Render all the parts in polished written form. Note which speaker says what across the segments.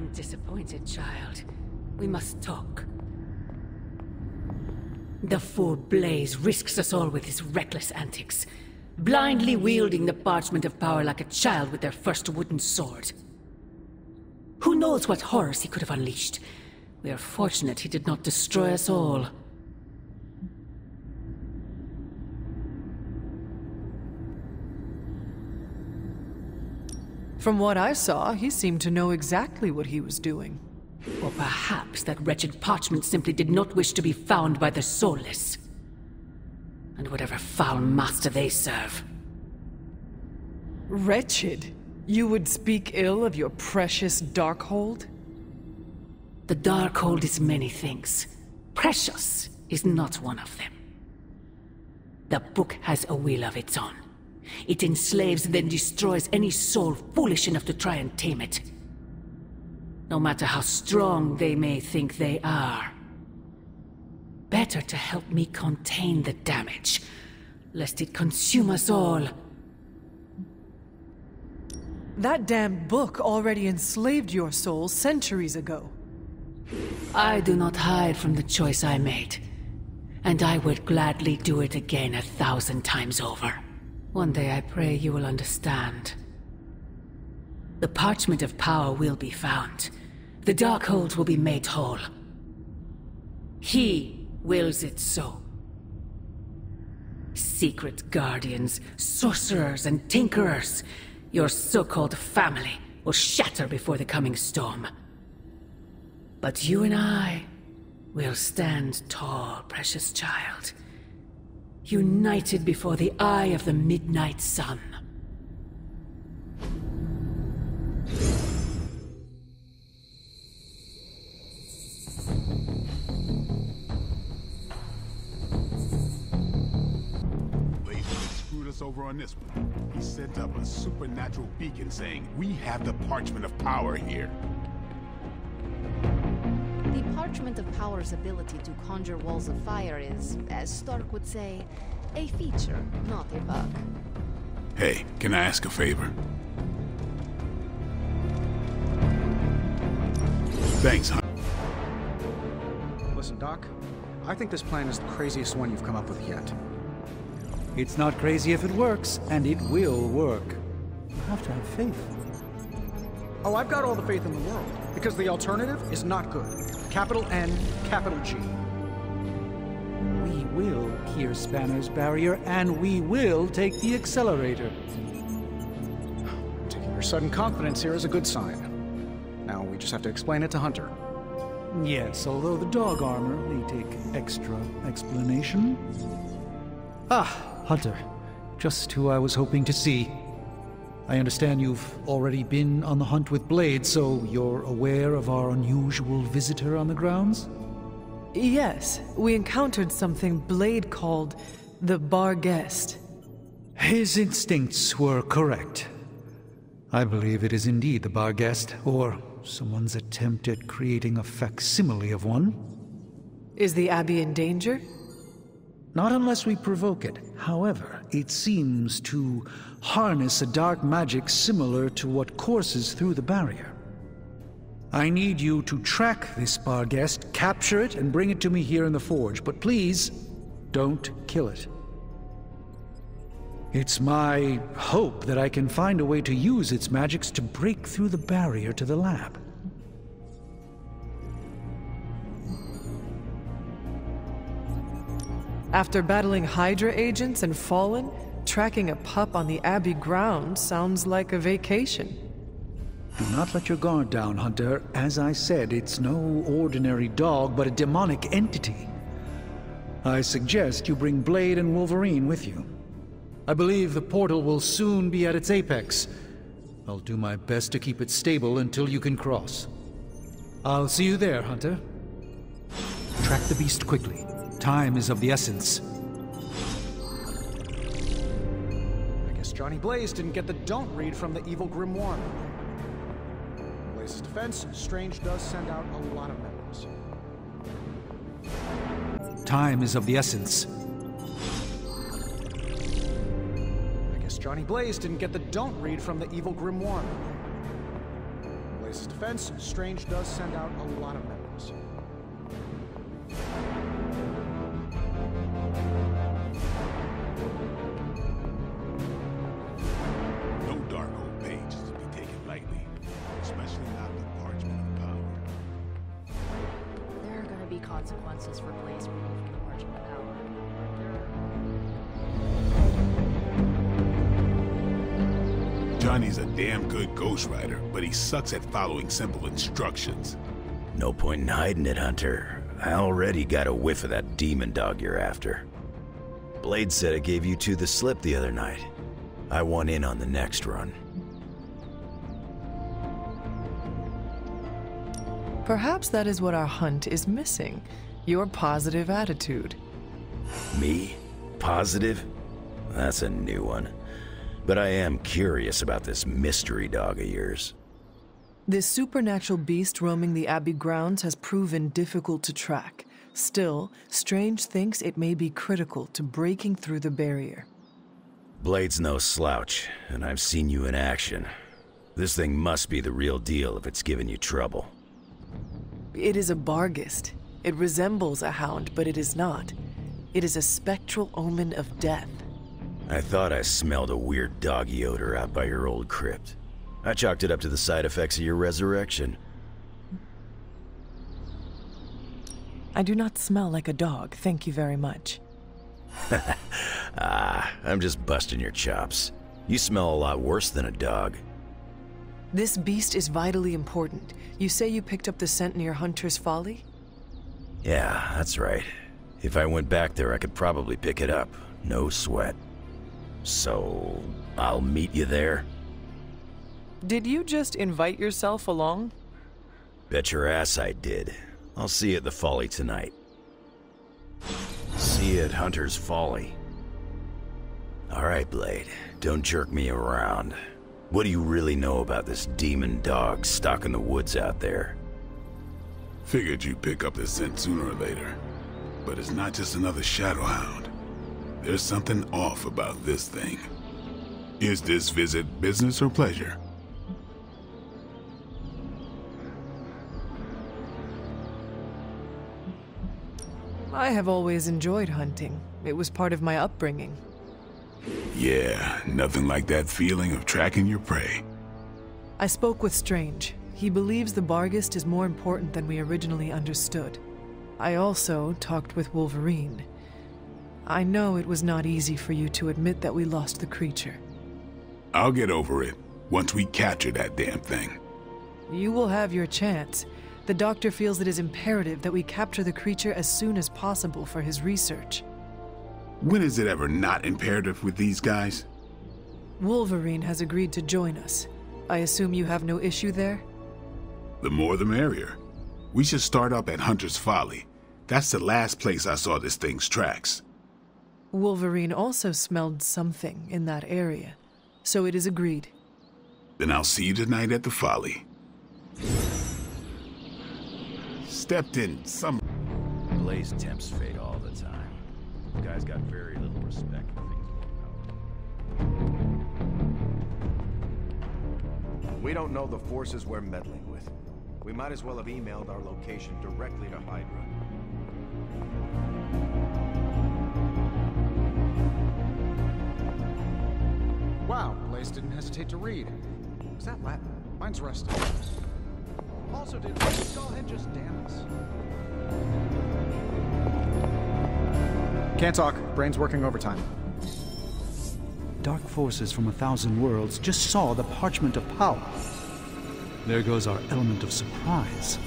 Speaker 1: I'm disappointed, child. We must talk. The fool Blaze risks us all with his reckless antics, blindly wielding the parchment of power like a child with their first wooden sword. Who knows what horrors he could have unleashed? We are fortunate he did not destroy us all.
Speaker 2: From what I saw, he seemed to know exactly what he was doing.
Speaker 1: Or perhaps that wretched parchment simply did not wish to be found by the soulless. And whatever foul master they serve.
Speaker 2: Wretched? You would speak ill of your precious Darkhold?
Speaker 1: The Darkhold is many things. Precious is not one of them. The book has a will of its own. It enslaves and then destroys any soul foolish enough to try and tame it. No matter how strong they may think they are. Better to help me contain the damage, lest it consume us all.
Speaker 2: That damned book already enslaved your soul centuries ago.
Speaker 1: I do not hide from the choice I made, and I would gladly do it again 1,000 times over. One day I pray you will understand. The parchment of power will be found. The Darkhold will be made whole. He wills it so. Secret guardians, sorcerers, and tinkerers, your so-called family, will shatter before the coming storm. But you and I will stand tall, precious child. United before the eye of the midnight sun.
Speaker 3: Blaze screwed us over on this one. He sent up a supernatural beacon saying, "We have the parchment of power here."
Speaker 4: The Parchment of Power's ability to conjure walls of fire is, as Stark would say, a feature, not a bug.
Speaker 3: Hey, can I ask a favor? Thanks, hon.
Speaker 5: Listen, Doc, I think this plan is the craziest one you've come up with yet.
Speaker 6: It's not crazy if it works, and it will work. You have to have faith.
Speaker 5: Oh, I've got all the faith in the world, because the alternative is not good. Capital N, capital G.
Speaker 6: We will clear Spanner's barrier, and we will take the accelerator.
Speaker 5: Taking your sudden confidence here is a good sign. Now we just have to explain it to Hunter.
Speaker 6: Yes, although the dog armor may take extra explanation. Ah, Hunter. Just who I was hoping to see. I understand you've already been on the hunt with Blade, so you're aware of our unusual visitor on the grounds?
Speaker 2: Yes, we encountered something Blade called the Barghest.
Speaker 6: His instincts were correct. I believe it is indeed the Barghest, or someone's attempt at creating a facsimile of one.
Speaker 2: Is the Abbey in danger?
Speaker 6: Not unless we provoke it. However, it seems to harness a dark magic similar to what courses through the barrier. I need you to track this Barghest, capture it, and bring it to me here in the forge. But please, don't kill it. It's my hope that I can find a way to use its magics to break through the barrier to the lab.
Speaker 2: After battling Hydra agents and Fallen, tracking a pup on the Abbey grounds sounds like a vacation.
Speaker 6: Do not let your guard down, Hunter. As I said, it's no ordinary dog, but a demonic entity. I suggest you bring Blade and Wolverine with you. I believe the portal will soon be at its apex. I'll do my best to keep it stable until you can cross. I'll see you there, Hunter. Track the beast quickly. Time is of the essence.
Speaker 5: I guess Johnny Blaze didn't get the don't read from the evil grimoire. In Blaze's defense, Strange does send out a lot of memos.
Speaker 6: Time is of the essence.
Speaker 5: I guess Johnny Blaze didn't get the don't read from the evil grimoire. In Blaze's defense, Strange does send out a lot of memos.
Speaker 3: No Darkhold page is to be taken lightly, especially not the Parchment of Power.
Speaker 7: There are gonna be consequences for Blaze removing the Parchment of Power.
Speaker 3: Johnny's a damn good ghostwriter, but he sucks at following simple instructions.
Speaker 8: No point in hiding it, Hunter. I already got a whiff of that demon dog you're after. Blade said it gave you two the slip the other night. I want in on the next run.
Speaker 2: Perhaps that is what our hunt is missing. Your positive attitude.
Speaker 8: Me? Positive? That's a new one. But I am curious about this mystery dog of yours.
Speaker 2: This supernatural beast roaming the Abbey grounds has proven difficult to track. Still, Strange thinks it may be critical to breaking through the barrier.
Speaker 8: Blade's no slouch, and I've seen you in action. This thing must be the real deal if it's giving you trouble.
Speaker 2: It is a Barghest. It resembles a hound, but it is not. It is a spectral omen of death.
Speaker 8: I thought I smelled a weird doggy odor out by your old crypt. I chalked it up to the side effects of your resurrection.
Speaker 2: I do not smell like a dog, thank you very much.
Speaker 8: I'm just busting your chops. You smell a lot worse than a dog.
Speaker 2: This beast is vitally important. You say you picked up the scent near Hunter's Folly?
Speaker 8: Yeah, that's right. If I went back there, I could probably pick it up. No sweat. So, I'll meet you there?
Speaker 2: Did you just invite yourself along?
Speaker 8: Bet your ass I did. I'll see you at the Folly tonight. See you at Hunter's Folly. Alright, Blade. Don't jerk me around. What do you really know about this demon dog stalking the woods out there?
Speaker 3: Figured you'd pick up the scent sooner or later. But it's not just another Shadowhound. There's something off about this thing. Is this visit business or pleasure?
Speaker 2: I have always enjoyed hunting. It was part of my upbringing.
Speaker 3: Yeah, nothing like that feeling of tracking your prey.
Speaker 2: I spoke with Strange. He believes the Barghest is more important than we originally understood. I also talked with Wolverine. I know it was not easy for you to admit that we lost the creature.
Speaker 3: I'll get over it once we capture that damn thing.
Speaker 2: You will have your chance. The doctor feels it is imperative that we capture the creature as soon as possible for his research.
Speaker 3: When is it ever not imperative with these guys?
Speaker 2: Wolverine has agreed to join us. I assume you have no issue there?
Speaker 3: The more the merrier. We should start up at Hunter's Folly. That's the last place I saw this thing's tracks.
Speaker 2: Wolverine also smelled something in that area, so it is agreed.
Speaker 3: Then I'll see you tonight at the Folly. Stepped in some...
Speaker 8: Blaze tempts fate all the time. The guy's got very little respect for things.
Speaker 9: We don't know the forces we're meddling with. We might as well have emailed our location directly to Hydra.
Speaker 5: Wow, Blaze didn't hesitate to read. Was that Latin? Mine's rusty. Also, did Skullhead just damn us? Can't talk. Brain's working overtime.
Speaker 6: Dark forces from 1,000 worlds just saw the Parchment of Power. There goes our element of surprise.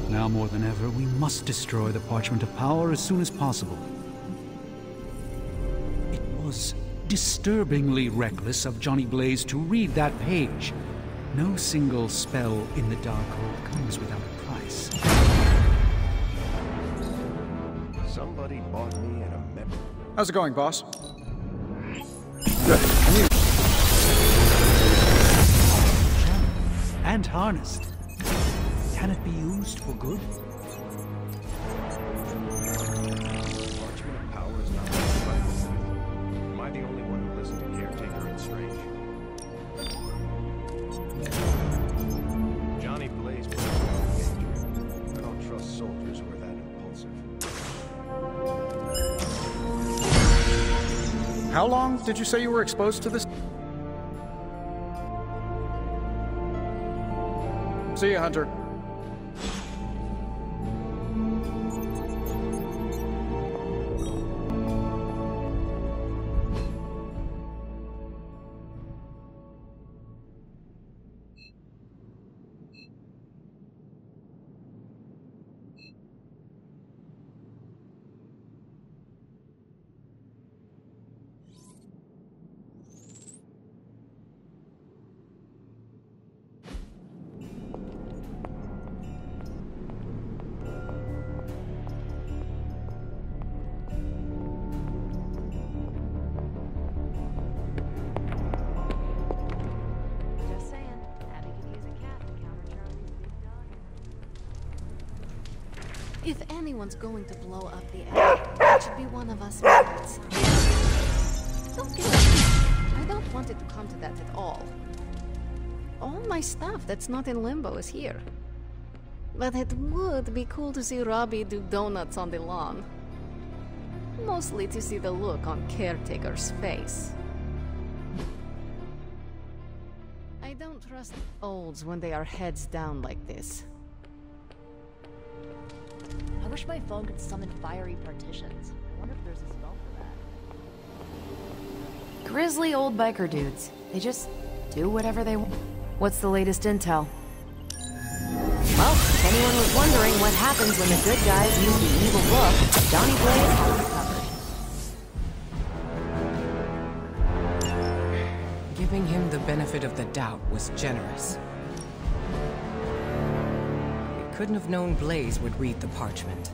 Speaker 6: Now more than ever, we must destroy the Parchment of Power as soon as possible. It was disturbingly reckless of Johnny Blaze to read that page. No single spell in the Darkhold comes without a price.
Speaker 9: Somebody bought me an amendment.
Speaker 5: How's it going, boss?
Speaker 6: And harnessed. Can it be used for good?
Speaker 9: Parchment of Power is not my. Am I the only one who listened to Caretaker and Strange?
Speaker 5: How long did you say you were exposed to this? See ya, Hunter.
Speaker 4: If anyone's going to blow up the app, it should be one of us mutants. Don't get me. I don't want it to come to that at all. All my stuff that's not in Limbo is here. But it would be cool to see Robbie do donuts on the lawn. Mostly to see the look on Caretaker's face. I don't trust olds when they are heads down like this.
Speaker 7: I wish my phone could summon fiery partitions. I wonder if there's a spell for that.
Speaker 10: Grizzly old biker dudes. They just do whatever they want. What's the latest intel? Well, if anyone was wondering what happens when the good guys use the evil book, Johnny Blaze has it covered.
Speaker 11: Giving him the benefit of the doubt was generous. We couldn't have known Blaze would read the parchment.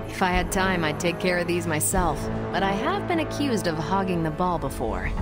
Speaker 10: If I had time, I'd take care of these myself, but I have been accused of hogging the ball before.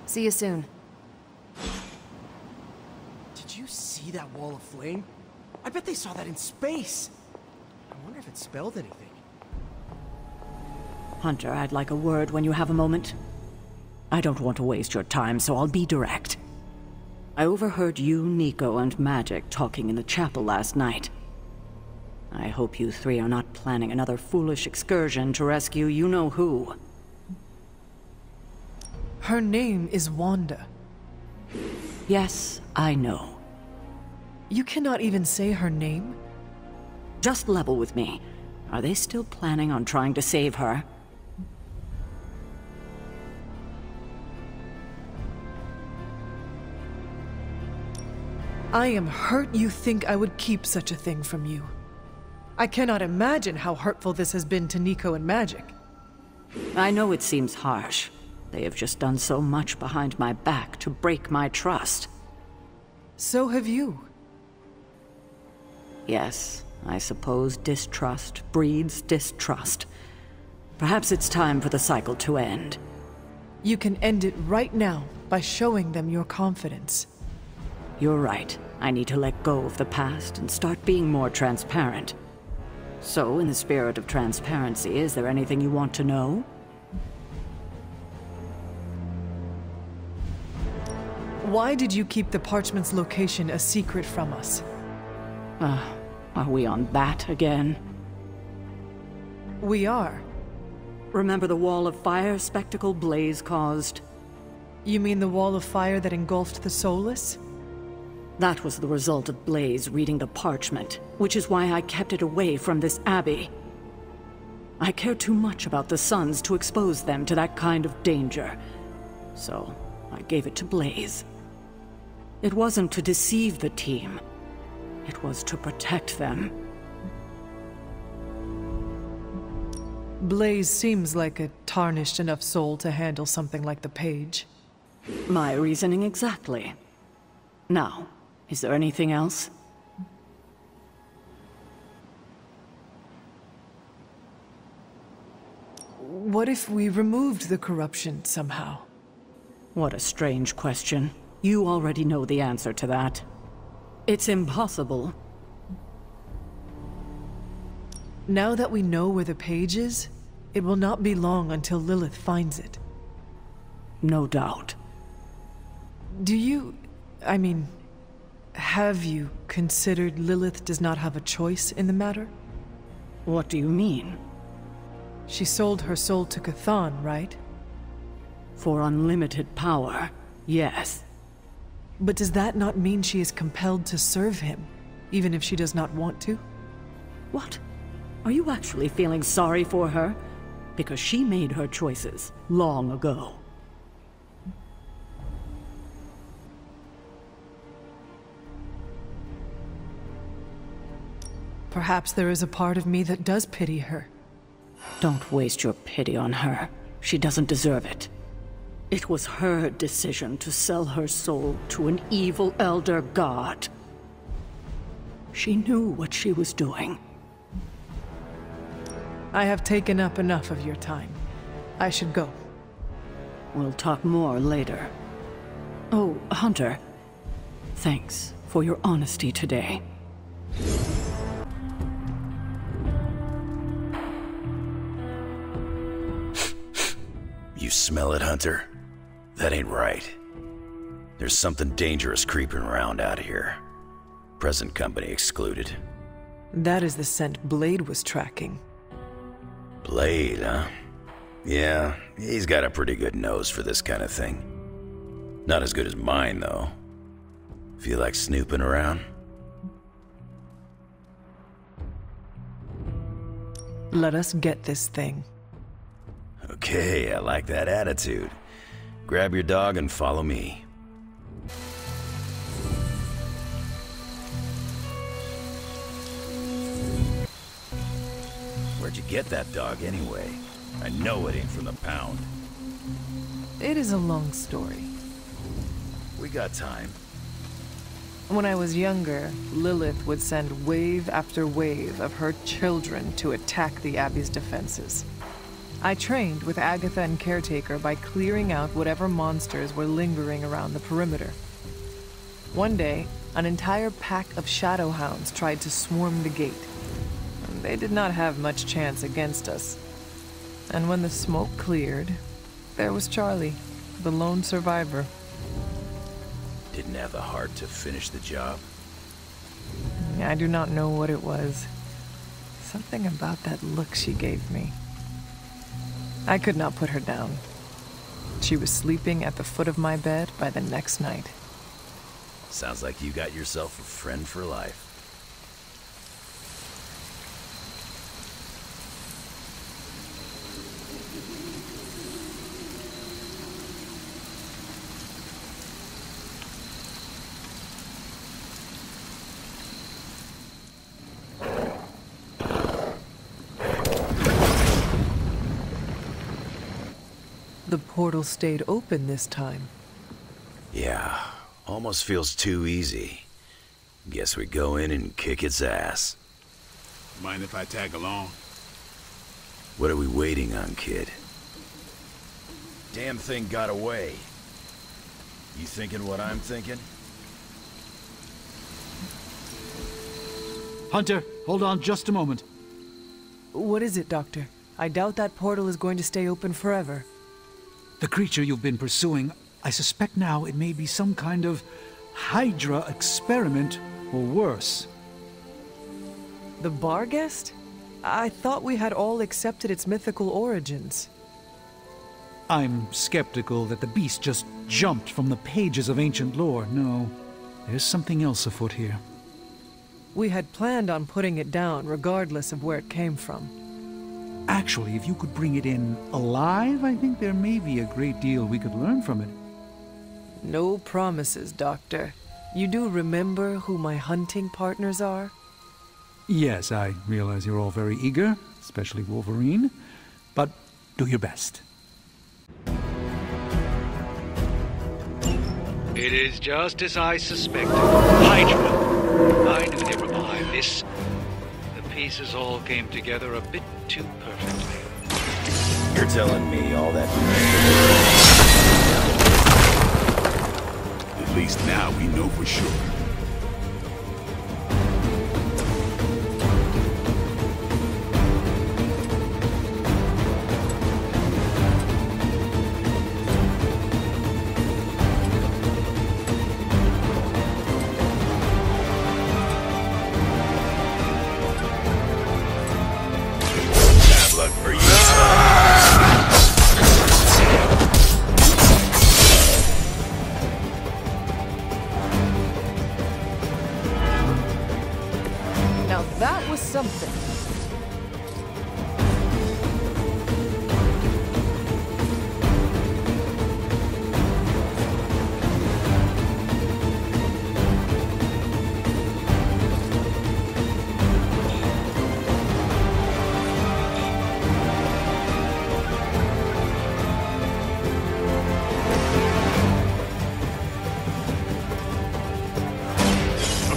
Speaker 10: See you soon.
Speaker 9: Did you see that wall of flame? I bet they saw that in space. I wonder if it spelled anything.
Speaker 1: Hunter, I'd like a word when you have a moment. I don't want to waste your time, so I'll be direct. I overheard you, Nico, and Magic talking in the chapel last night. I hope you three are not planning another foolish excursion to rescue you-know-who.
Speaker 2: Her name is Wanda.
Speaker 1: Yes, I know.
Speaker 2: You cannot even say her name?
Speaker 1: Just level with me. Are they still planning on trying to save her?
Speaker 2: I am hurt you think I would keep such a thing from you. I cannot imagine how hurtful this has been to Nico and Magic.
Speaker 1: I know it seems harsh. They have just done so much behind my back to break my trust.
Speaker 2: So have you.
Speaker 1: Yes, I suppose distrust breeds distrust. Perhaps it's time for the cycle to end.
Speaker 2: You can end it right now by showing them your confidence.
Speaker 1: You're right. I need to let go of the past and start being more transparent. So, in the spirit of transparency, is there anything you want to know?
Speaker 2: Why did you keep the parchment's location a secret from us?
Speaker 1: Are we on that again?
Speaker 2: We are.
Speaker 1: Remember the wall of fire spectacle Blaze caused?
Speaker 2: You mean the wall of fire that engulfed the Soulless?
Speaker 1: That was the result of Blaze reading the parchment, which is why I kept it away from this abbey. I care too much about the SUNS to expose them to that kind of danger. So, I gave it to Blaze. It wasn't to deceive the team. It was to protect them.
Speaker 2: Blaze seems like a tarnished enough soul to handle something like the page.
Speaker 12: My reasoning exactly. Now, is there anything else?
Speaker 2: What if we removed the corruption somehow?
Speaker 12: What a strange question. You already know the answer to that. It's impossible.
Speaker 2: Now that we know where the page is, it will not be long until Lilith finds it.
Speaker 12: No doubt.
Speaker 2: Have you considered Lilith does not have a choice in the matter?
Speaker 12: What do you mean?
Speaker 2: She sold her soul to Cthon, right?
Speaker 12: For unlimited power, yes.
Speaker 2: But does that not mean she is compelled to serve him, even if she does not want to?
Speaker 12: What? Are you actually feeling sorry for her? Because she made her choices long ago.
Speaker 2: Perhaps there is a part of me that does pity her.
Speaker 12: Don't waste your pity on her. She doesn't deserve it. It was her decision to sell her soul to an evil elder god. She knew what she was doing.
Speaker 2: I have taken up enough of your time. I should go.
Speaker 12: We'll talk more later. Oh, Hunter. Thanks for your honesty today.
Speaker 8: You smell it, Hunter? That ain't right. There's something dangerous creeping around out here. Present company excluded.
Speaker 2: That is the scent Blade was tracking.
Speaker 8: Blade, huh? Yeah, he's got a pretty good nose for this kind of thing. Not as good as mine, though. Feel like snooping around?
Speaker 2: Let us get this thing.
Speaker 8: Okay, I like that attitude. Grab your dog and follow me. Where'd you get that dog anyway? I know it ain't from the pound.
Speaker 2: It is a long story.
Speaker 8: We got time.
Speaker 2: When I was younger, Lilith would send wave after wave of her children to attack the Abbey's defenses. I trained with Agatha and Caretaker by clearing out whatever monsters were lingering around the perimeter. One day, an entire pack of Shadowhounds tried to swarm the gate. They did not have much chance against us. And when the smoke cleared, there was Charlie, the lone survivor.
Speaker 8: Didn't have the heart to finish the job.
Speaker 2: I do not know what it was. Something about that look she gave me. I could not put her down. She was sleeping at the foot of my bed by the next night.
Speaker 8: Sounds like you got yourself a friend for life.
Speaker 2: The portal stayed open this time.
Speaker 8: Yeah, almost feels too easy. Guess we go in and kick its ass.
Speaker 3: Mind if I tag along?
Speaker 8: What are we waiting on, kid? Damn thing got away. You thinking what I'm thinking?
Speaker 6: Hunter, hold on just a moment.
Speaker 2: What is it, Doctor? I doubt that portal is going to stay open forever.
Speaker 6: The creature you've been pursuing, I suspect now it may be some kind of Hydra experiment, or worse.
Speaker 2: The Barghest? I thought we had all accepted its mythical origins.
Speaker 6: I'm skeptical that the beast just jumped from the pages of ancient lore. No, there's something else afoot here.
Speaker 2: We had planned on putting it down regardless of where it came from.
Speaker 6: Actually, if you could bring it in alive, I think there may be a great deal we could learn from it.
Speaker 2: No promises, Doctor. You do remember who my hunting partners are?
Speaker 6: Yes, I realize you're all very eager, especially Wolverine.
Speaker 13: but do your best.
Speaker 14: It is just as I suspected. Hydra! I knew they were behind this. The pieces all came together a bit too perfectly.
Speaker 8: You're telling me all that...
Speaker 3: At least now we know for sure.
Speaker 2: That was something.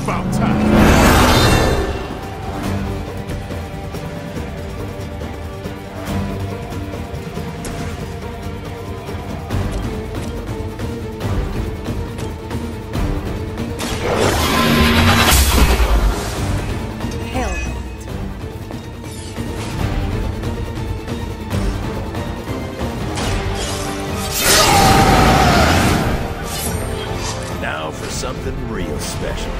Speaker 3: About time.
Speaker 8: Now for something real special.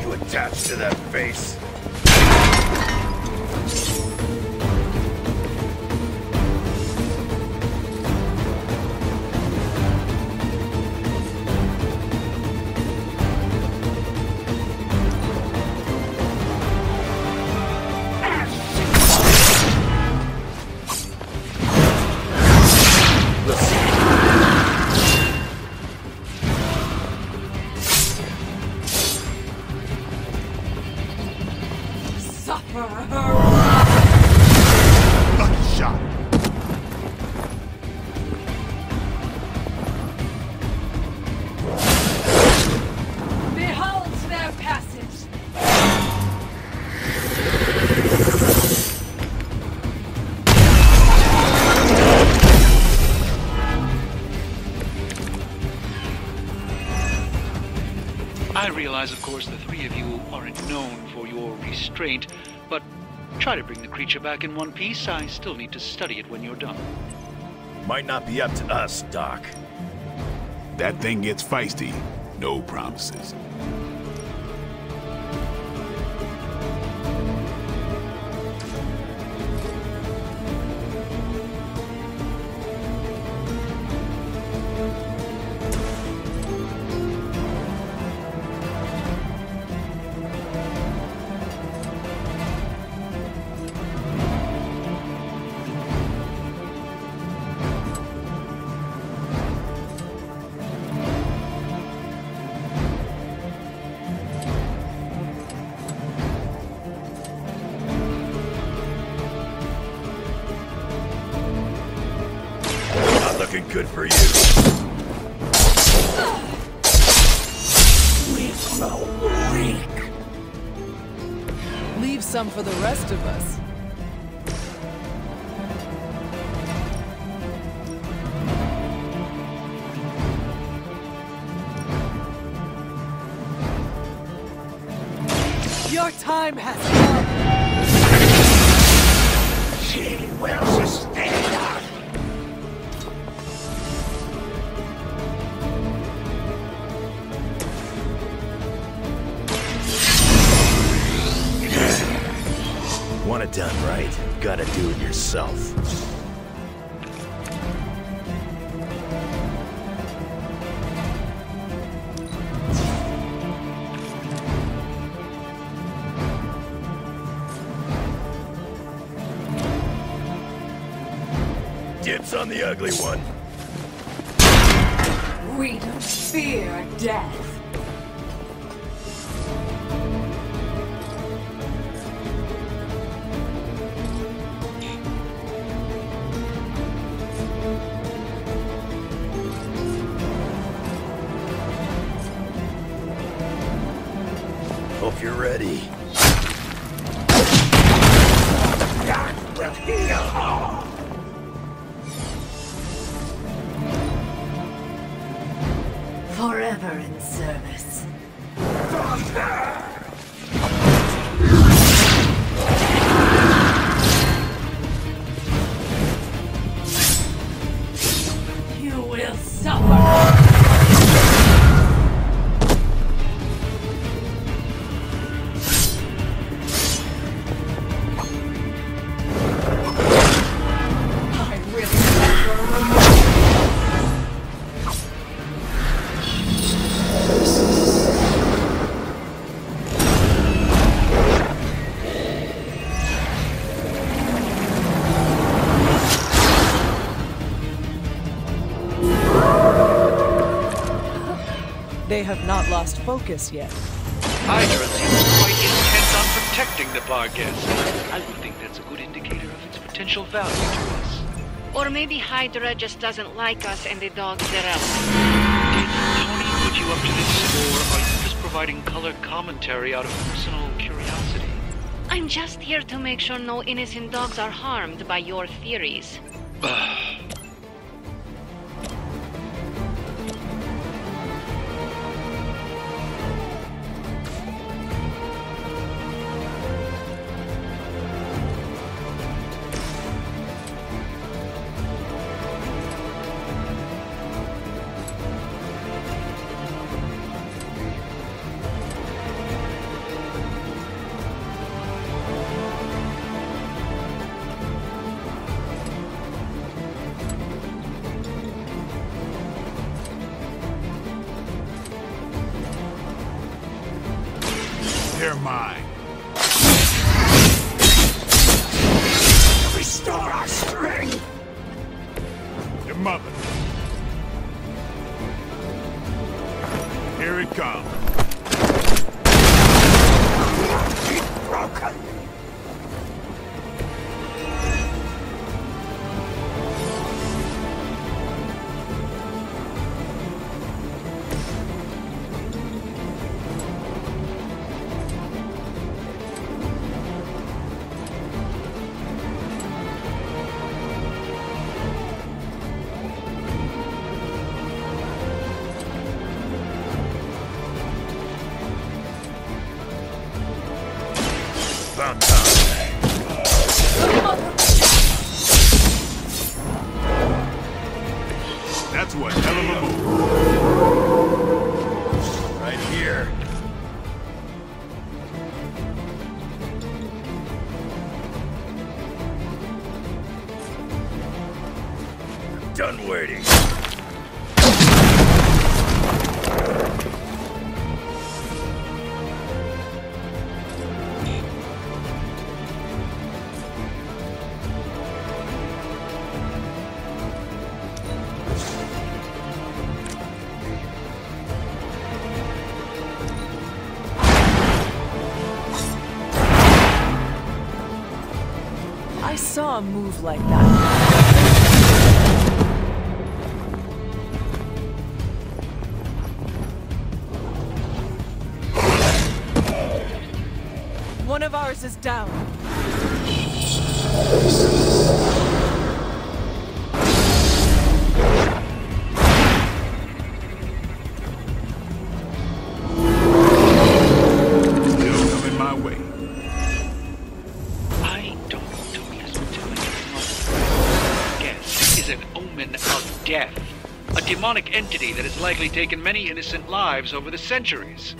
Speaker 8: You attached to that face?
Speaker 3: Lucky shot.
Speaker 1: Behold their passage!
Speaker 14: I realize, of course, the three of you aren't known for your restraint, but try to bring the creature back in one piece. I still need to study it when you're done.
Speaker 8: Might not be up to us, Doc.
Speaker 3: That thing gets feisty. No promises.
Speaker 8: Looking good for you.
Speaker 1: We grow weak.
Speaker 2: Leave some for the rest of us. Your time has come.
Speaker 1: She will sustain us.
Speaker 8: Want it done right, gotta do it yourself. Dibs on the ugly one.
Speaker 1: We
Speaker 12: We don't fear death.
Speaker 8: Hope you're ready.
Speaker 12: Forever in service. You will suffer.
Speaker 2: They have not lost focus yet.
Speaker 14: Hydra seems quite intent on protecting the Barghest. I would think that's a good indicator of its potential value to us.
Speaker 13: Or maybe Hydra just doesn't like us and the dogs are out.
Speaker 14: Did Tony put you up to this, or are you just providing color commentary out of personal curiosity?
Speaker 13: I'm just here to make sure no innocent dogs are harmed by your theories.
Speaker 3: They're mine.
Speaker 15: Restore our strength!
Speaker 3: Your mother. Here it comes.
Speaker 15: Be broken!
Speaker 3: About time. That's one hell of a move.
Speaker 8: Right here. I'm done waiting.
Speaker 2: I saw a move like that. One of ours is down.
Speaker 3: Still coming my way.
Speaker 14: Is an omen of death. A demonic entity that has likely taken many innocent lives over the centuries.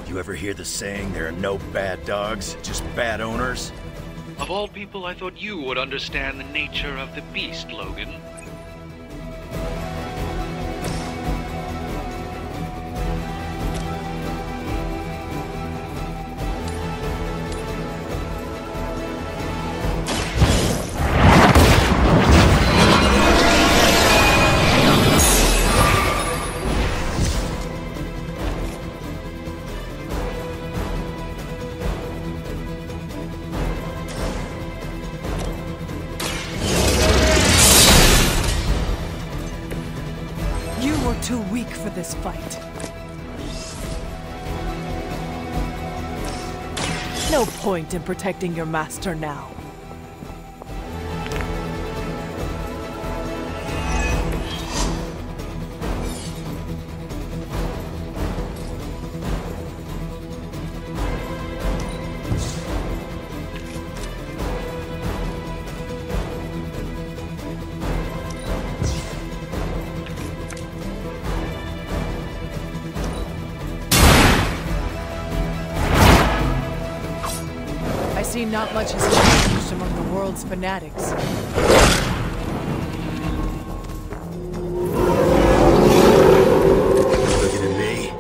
Speaker 8: You ever hear the saying, there are no bad dogs, just bad owners?
Speaker 14: Of all people, I thought you would understand the nature of the beast, Logan.
Speaker 2: You were too weak for this fight. No point in protecting your master now. Not much has changed among the world's fanatics.
Speaker 8: Looking at me?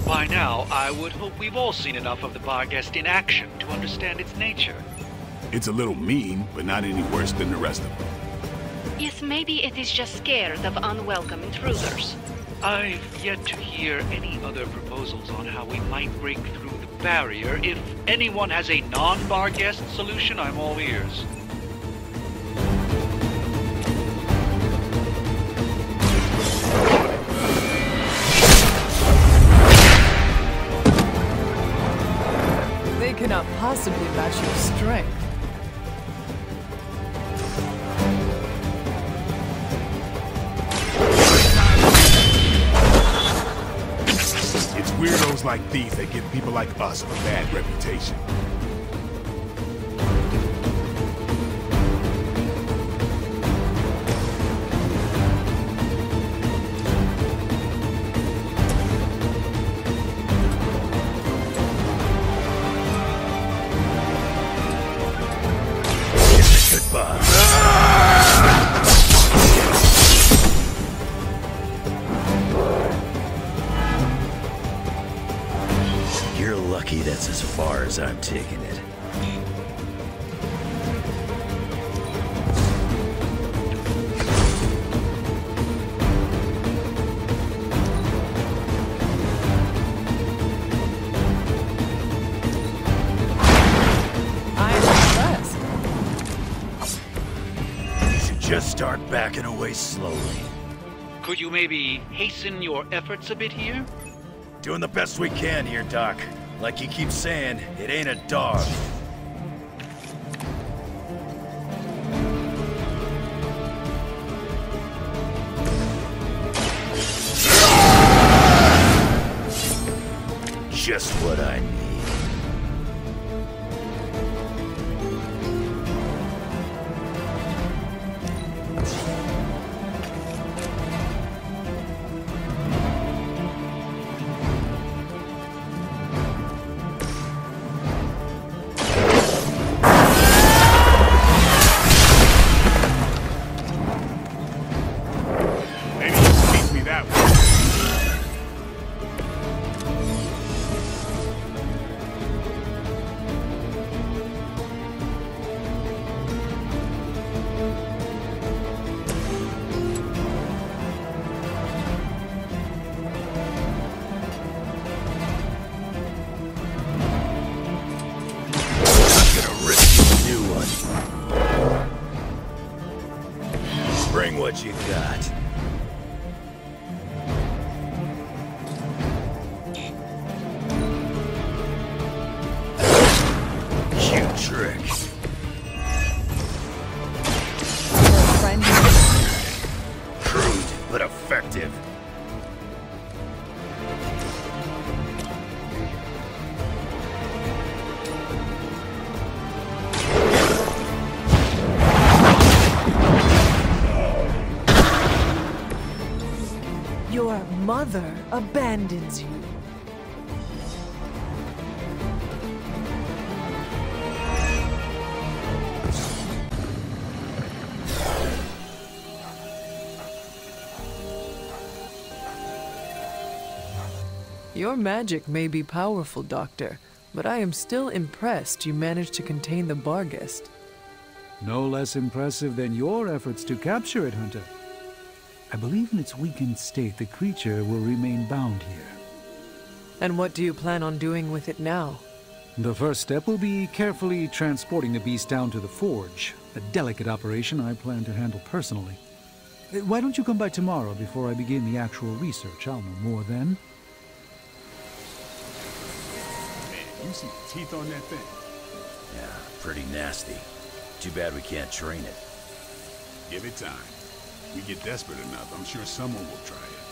Speaker 14: By now, I would hope we've all seen enough of the Barghest in action to understand its nature.
Speaker 3: It's a little mean, but not any worse than the rest of them.
Speaker 13: Yes, maybe it is just scared of unwelcome intruders.
Speaker 14: I've yet to hear any other proposals on how we might break through the barrier. If anyone has a non-Barghest solution, I'm all ears.
Speaker 2: They cannot possibly match your strength.
Speaker 3: It's weirdos like these that give people like us a bad reputation.
Speaker 8: You're lucky that's as far as I'm taking it.
Speaker 2: I'm impressed.
Speaker 8: You should just start backing away slowly.
Speaker 14: Could you maybe hasten your efforts a bit here?
Speaker 8: Doing the best we can here, Doc. Like you keep saying, it ain't a dog. Just what I need. Bring what you got. Cute trick. Crude, but effective.
Speaker 2: Your mother abandons you. Your magic may be powerful, Doctor, but I am still impressed you managed to contain the Barghest.
Speaker 6: No less impressive than your efforts to capture it, Hunter. I believe in its weakened state, the creature will remain bound here.
Speaker 2: And what do you plan on doing with it now?
Speaker 6: The first step will be carefully transporting the beast down to the forge, a delicate operation I plan to handle personally. Why don't you come by tomorrow before I begin the actual research? I'll know more then.
Speaker 3: Man, you see the teeth on that thing?
Speaker 8: Yeah, pretty nasty. Too bad we can't train it.
Speaker 3: Give it time. We get desperate enough, I'm sure someone will try it.